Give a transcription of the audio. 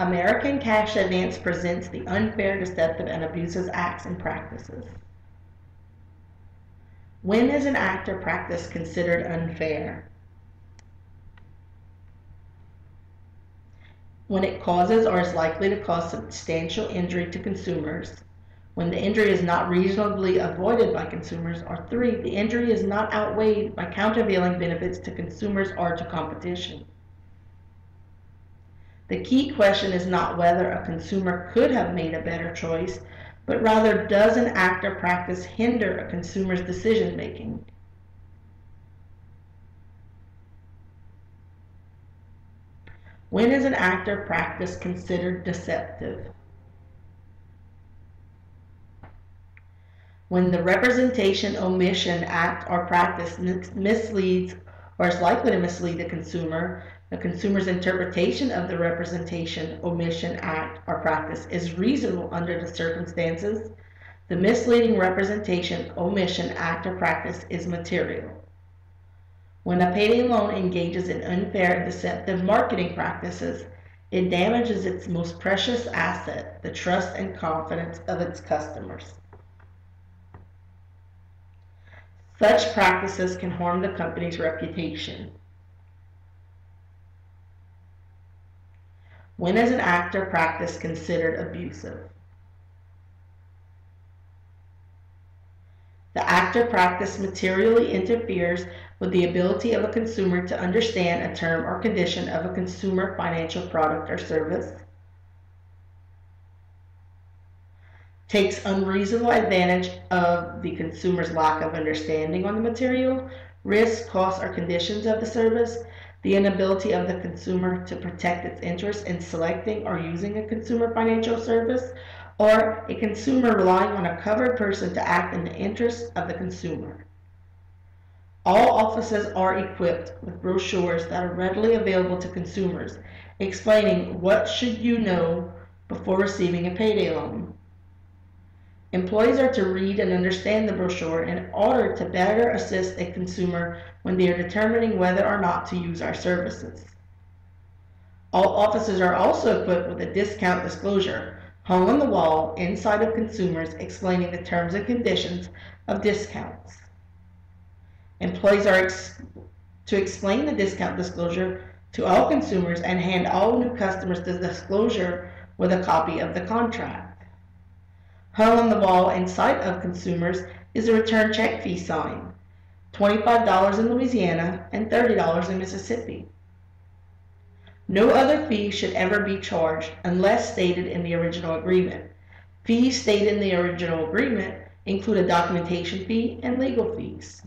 American Cash Advance presents the unfair, deceptive, and abusive acts and practices. When is an act or practice considered unfair? When it causes or is likely to cause substantial injury to consumers, when the injury is not reasonably avoided by consumers, or 3, the injury is not outweighed by countervailing benefits to consumers or to competition. The key question is not whether a consumer could have made a better choice, but rather, does an act or practice hinder a consumer's decision making? When is an act or practice considered deceptive? When the representation, omission, act, or practice misleads or is likely to mislead the consumer's interpretation of the representation, omission, act, or practice is reasonable under the circumstances, the misleading representation, omission, act, or practice is material. When a payday loan engages in unfair and deceptive marketing practices, it damages its most precious asset, the trust and confidence of its customers. Such practices can harm the company's reputation. When is an act or practice considered abusive? The act or practice materially interferes with the ability of a consumer to understand a term or condition of a consumer financial product or service, takes unreasonable advantage of the consumer's lack of understanding on the material, risks, costs, or conditions of the service, the inability of the consumer to protect its interests in selecting or using a consumer financial service, or a consumer relying on a covered person to act in the interests of the consumer. All offices are equipped with brochures that are readily available to consumers, explaining what should you know before receiving a payday loan. Employees are to read and understand the brochure in order to better assist a consumer when they are determining whether or not to use our services. All offices are also equipped with a discount disclosure hung on the wall inside of consumers explaining the terms and conditions of discounts. Employees are to explain the discount disclosure to all consumers and hand all new customers the disclosure with a copy of the contract. Hung on the wall inside of consumers is a return check fee sign, $25 in Louisiana and $30 in Mississippi. No other fee should ever be charged unless stated in the original agreement. Fees stated in the original agreement include a documentation fee and legal fees.